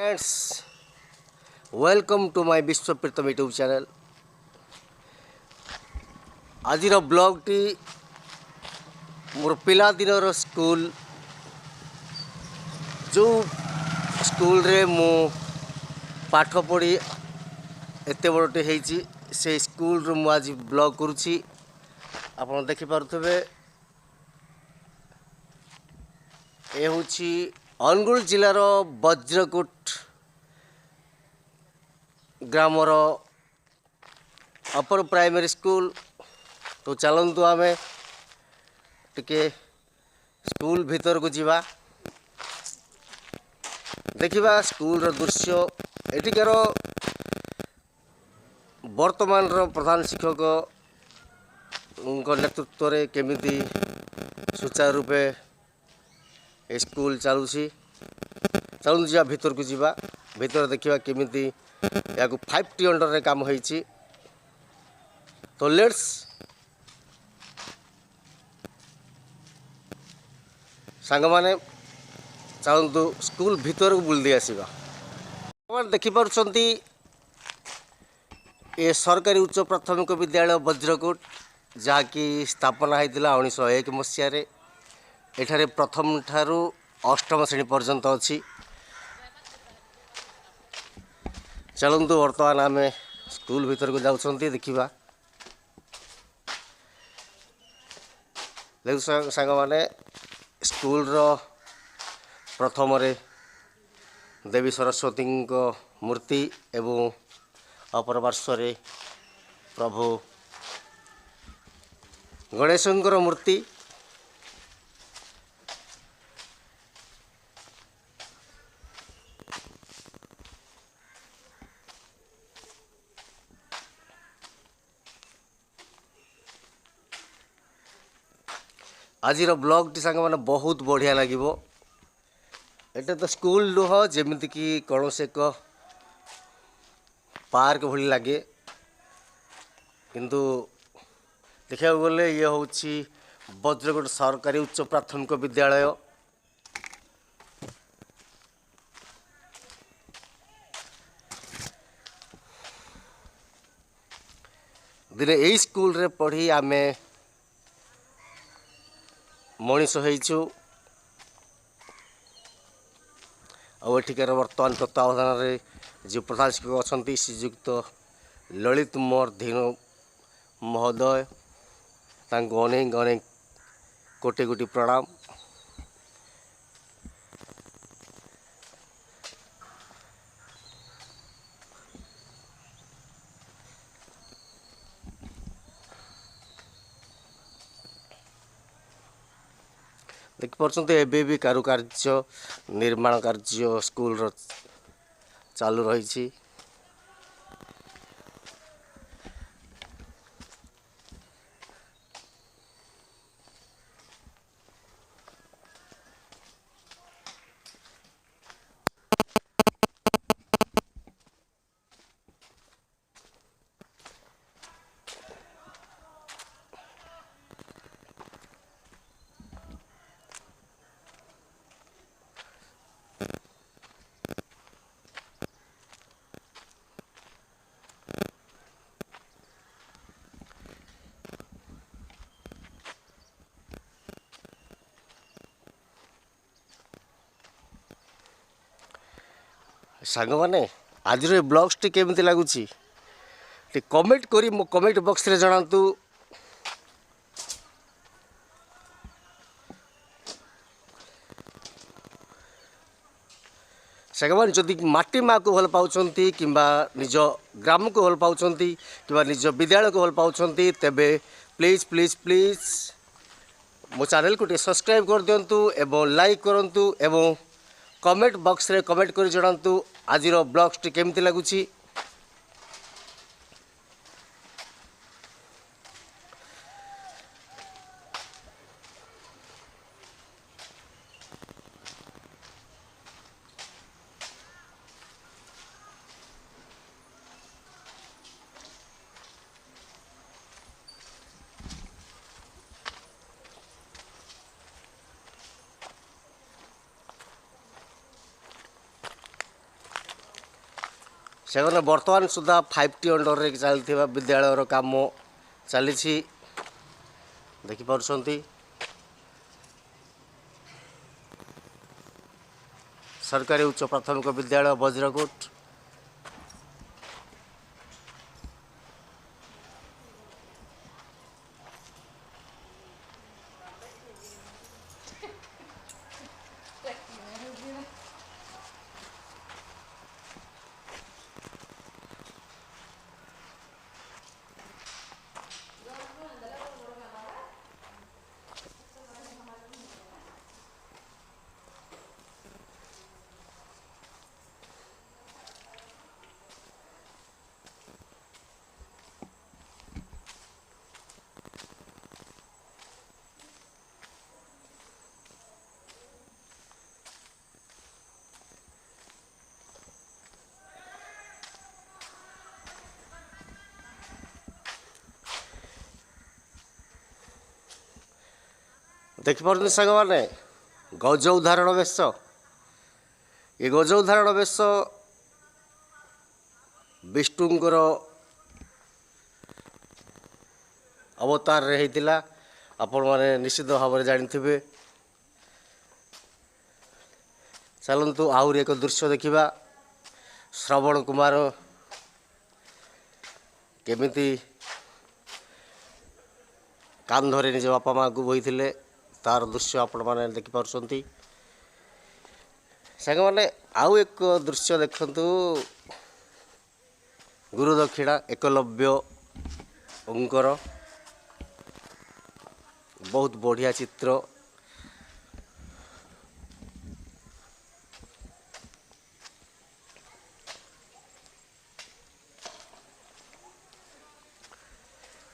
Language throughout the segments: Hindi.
Friends, welcome to my Biswapritamvlogs YouTube channel. आजिर ब्लॉग टी मोर पिला दिनर स्कूल जो स्कूल रे मु पाठ पढ़ी एते बड़टे हेची से स्कूल रो मु आज ब्लॉग करूची आपण देखि पारुथबे ए होची अनुगुल जिलार वज्रकोट ग्रामर अपर प्राइमरी स्कूल। तो चलतु आम टिके स्कूल भीतर को जीवा देखिबा स्कूल रो दृश्य एटिकार वर्तमान रो प्रधान शिक्षक नेतृत्व रे केमिति सुचारू रूपे स्कूल चलुची। चलु जा भीतर को जीवा भीतर देखिबा केमिति या 5T अंडर रे काम होईची। तो लेट्स सांग माने चलतु स्कूल भीतर को बुल दी आसीबा। देखि पारुछंती ए सरकारी उच्च प्राथमिक विद्यालय वज्रकोट जहाँकि स्थापना होता 1901 मसीह। एठारे प्रथम ठारू अष्टम श्रेणी पर्यंत अच्छी। चलतु वर्तमान आम स्कूल भीतर को जाउछंती देखिबा। देखु सांग माने स्कूल रो प्रथम रे देवी सरस्वती मूर्ति एवं अपर पार्श्व रे प्रभु गणेशंकर मूर्ति। आजिर ब्लॉग टी सांग माने बहुत बढ़िया लागिबो। एटा तो स्कूल नुह जेमिति कि कौन से एक पार्क भली लगे किंतु देखा गले ये हूँ वज्रकोट सरकारी उच्च प्राथमिक विद्यालय। दिने यही स्कूल रे पढ़ी आमे मनीष होइछु। आठिकार वर्तमान तत्वावधान रे जो प्रधान शिक्षक अच्छा श्रीजुक्त ललित धेनु महोदय तांको अनेक अनेक कोटि कोटि प्रणाम। देख पार्टी एबे भी कारुकार्य निर्माण कार्य स्कूल चालू रही। सांग माने आज ब्लॉग्स टी केमिति लागुची कमेंट करी मो कमेंट बॉक्स रे जणातु। सांग माने जदि माटी माँ को भल पाउछंती किंबा निज ग्राम को भल पाउछंती किंबा निज विद्यालय को भल पाउछंती तेबे प्लीज प्लीज प्लीज मो चैनल को सब्सक्राइब कर दियंतु एवं लाइक करंतु एवं कमेंट बॉक्स रे कमेंट कर जणातु आजिर ब्लॉग्स टी केमिति लागुची। से बर्तमान सुधा 5T अंडर चलती विद्यालय काम चली देखिपुंट सरकारी उच्च प्राथमिक विद्यालय वज्रकोट। देखिपुंट सांग मैंने गज उदाहरण बेश ये गज उदाहरण बेश विष्णुंकर अवतार रे होता आपण मैंने निश्चित भाव में जानी। चलतु आहरी एक दृश्य देखा श्रवण कुमार केमिति कांधरे निज बापा माँ को बोई तार दृश्य आपण मैंने देखिपुंट सांग मैंने आउ एक दृश्य देखु गुरुदक्षिणा एकलव्य अंकर बहुत बढ़िया चित्र।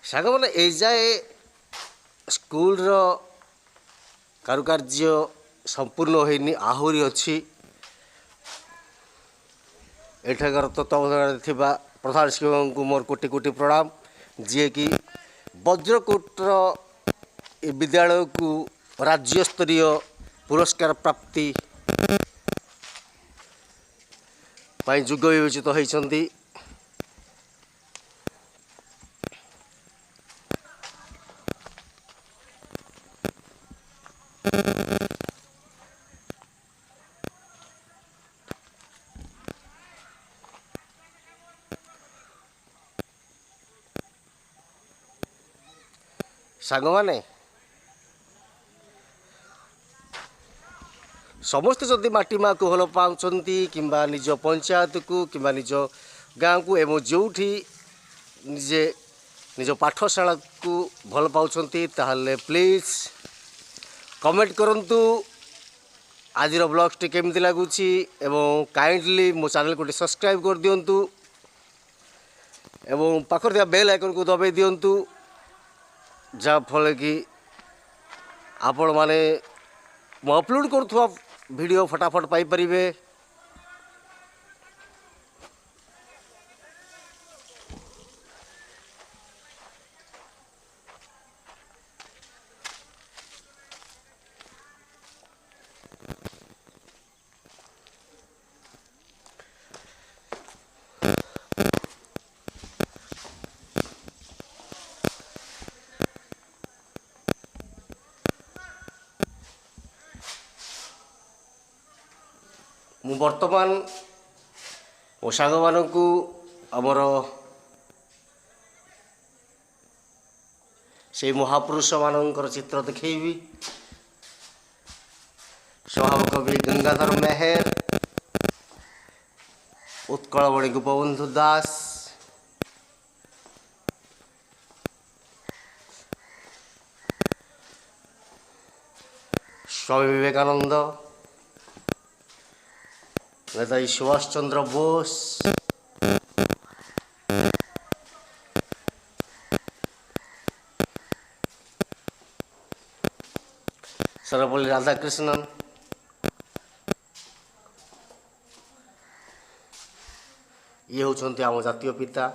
सांग मैंने ए जाए स्कूल रो कारुकार्य संपूर्ण होनी आहरी अच्छी एठाकर तत्वावधान थिबा प्रधान शिक्षक को मोर कोटि कोटि प्रणाम जी कि वज्रकोटर विद्यालय को राज्य स्तरीय पुरस्कार प्राप्ति पाई योग्य विवेचित होती। सांग मैंने समस्ते जदि माटी माँ को भल पाँच कि निज पंचायत को कि निज गाँ को एवं जो निजे निज पाठशाला को भल पाँच ताहले प्लीज कमेंट करंतु आज ब्लॉग्स टी केमती लगुच एवं काइंडली मो चैनल को सब्सक्राइब कर दिंतु एवं पाखर बेल आइकन को दबाई दिंतु जहाँ फल कि आपण माने मु अपलोड करुवा वीडियो फटाफट पाई परिबे। मु वर्तमान मो सांग मानू आमर से महापुरुष मानकर चित्र देखी स्वभाव कवि गंगाधर मेहर उत्कलमणि गोपबंधु दास स्वामी विवेकानंद नेताजी सुभाष चंद्र बोस सर्वपल्ली राधाकृष्णन ये होचंती आम जातीय पिता।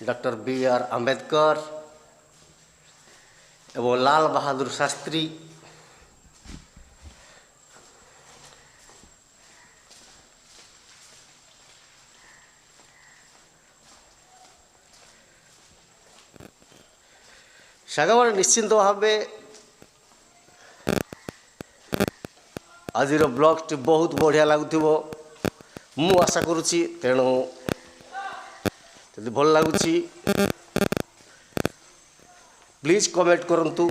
Doctor B R. आंबेडकर एवं लाल बहादुर शास्त्री ସାଙ୍ଗମାନେ ନିଶ୍ଚିନ୍ତ ଭାବେ ଆଜିର ବ୍ଲଗ୍ଟି ବହୁତ ବଢ଼ିଆ ଲାଗୁଥିବ ମୁଁ ଆଶା କରୁଛି। ତେଣୁ ଯଦି ଭଲ ଲାଗୁଛି ପ୍ଲିଜ୍ କମେଣ୍ଟ କରନ୍ତୁ।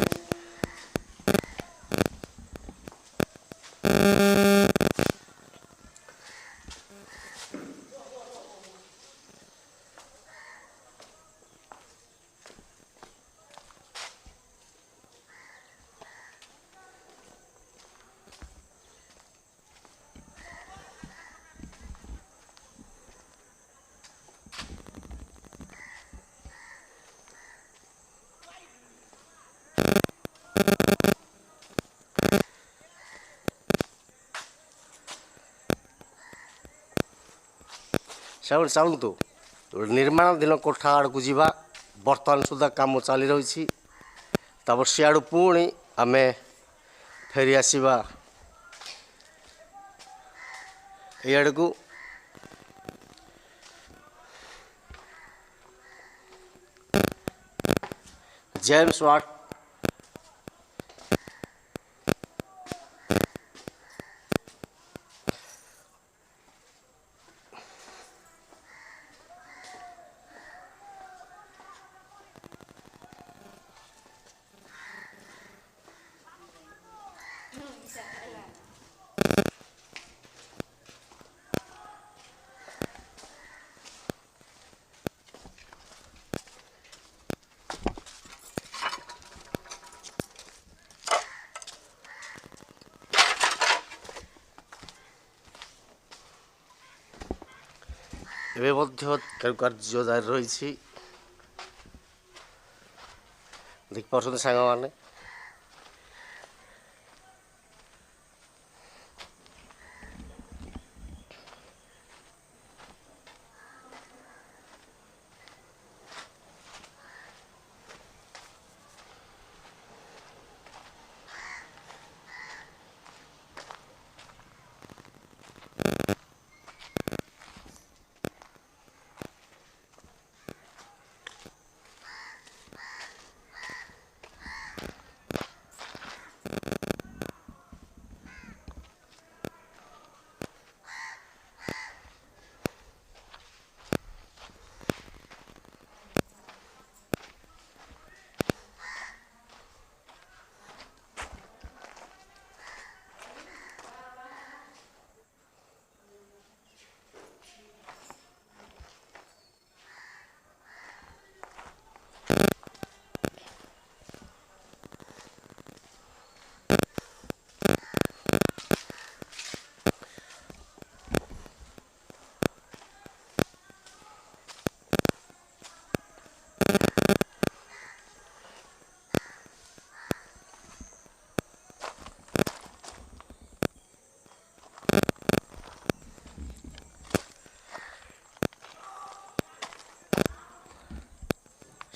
ଚାଲନ୍ତୁ ନିର୍ମାଣାଧୀନ କୋଠା ଆଡ଼କୁ ଯିବା। ବର୍ତ୍ତମାନ ସୁଦ୍ଧା କାମ ଚାଲି ରହିଛି। ତାପରେ ସିଆଡ଼ୁ ପୁଣି ଆମେ ଫେରି ଆସିବା ଏଇଆଡ଼କୁ। ଜେମ୍ସ ୱାଟ୍ ଏବେ ମଧ୍ୟ କାରୁକାର୍ଯ୍ୟ ଜାରି ରହିଛି। ଦେଖିପାରୁଛନ୍ତି ସାଙ୍ଗମାନେ।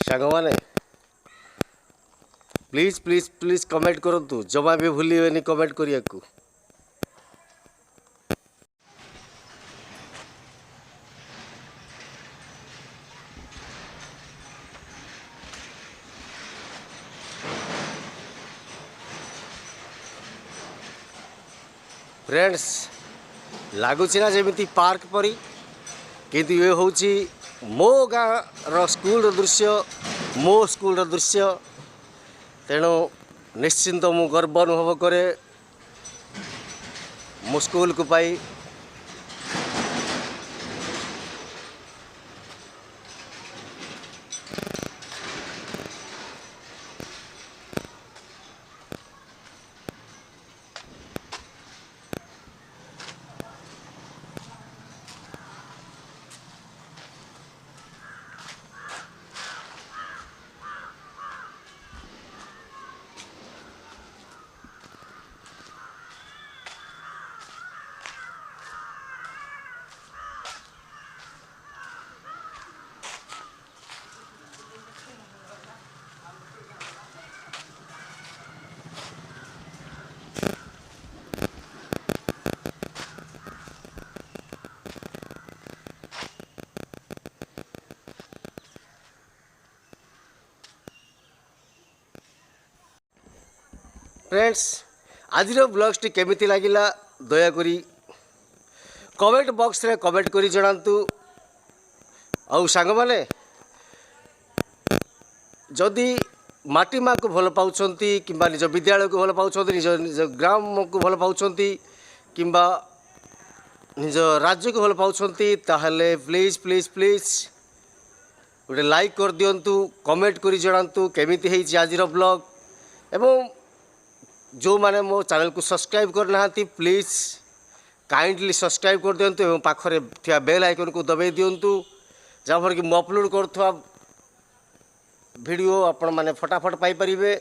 ସାଙ୍ଗମାନେ ପ୍ଲିଜ୍ ପ୍ଲିଜ୍ ପ୍ଲିଜ୍ କମେଣ୍ଟ କରନ୍ତୁ। ଜମା ବି ଭୁଲିବେନି କମେଣ୍ଟ କରିବାକୁ। ଫ୍ରେଣ୍ଡସ୍, ଲାଗୁଛି ନା ଯେମିତି ପାର୍କ ପରି, କିନ୍ତୁ ଏ ହେଉଛି ମୋ ଗାଁର ସ୍କୁଲର ଦୃଶ୍ୟ, ମୋ ସ୍କୁଲର ଦୃଶ୍ୟ। ତେଣୁ ନିଶ୍ଚିନ୍ତ ମୁଁ ଗର୍ବ ଅନୁଭବ କରେ ମୋ ସ୍କୁଲକୁ ପାଇ। फ्रेंड्स आज ब्लॉग्स केमिति लागिला दयाकोरी कमेंट बॉक्स रे कमेंट करी जणांतु। आउ सांग माने जदि माटी माँ को भल पाउछंती किंबा निज विद्यालय को भल पाउछंती निज निज ग्राम को भल पाउछंती किंबा निज राज्य को भल पाउछंती ताहले प्लीज प्लीज प्लीज गोटे लाइक कर दियंतु कमेंट करी जणांतु केमिति हेछि आजिर ब्लॉग एवं जो माने मो चैनल को सब्सक्राइब करना प्लीज काइंडली सब्सक्राइब कर दियंतु एवं पाखरे थिया बेल आइकन को दबाई दियंतु जहाँफल कि मो अपलोड करुवा वीडियो आपण माने फटाफट पाई परिबे।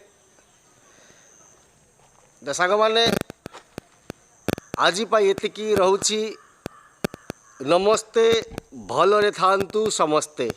सांग माने आज एतिकी रहूची। नमस्ते भलरे थांतु समस्ते।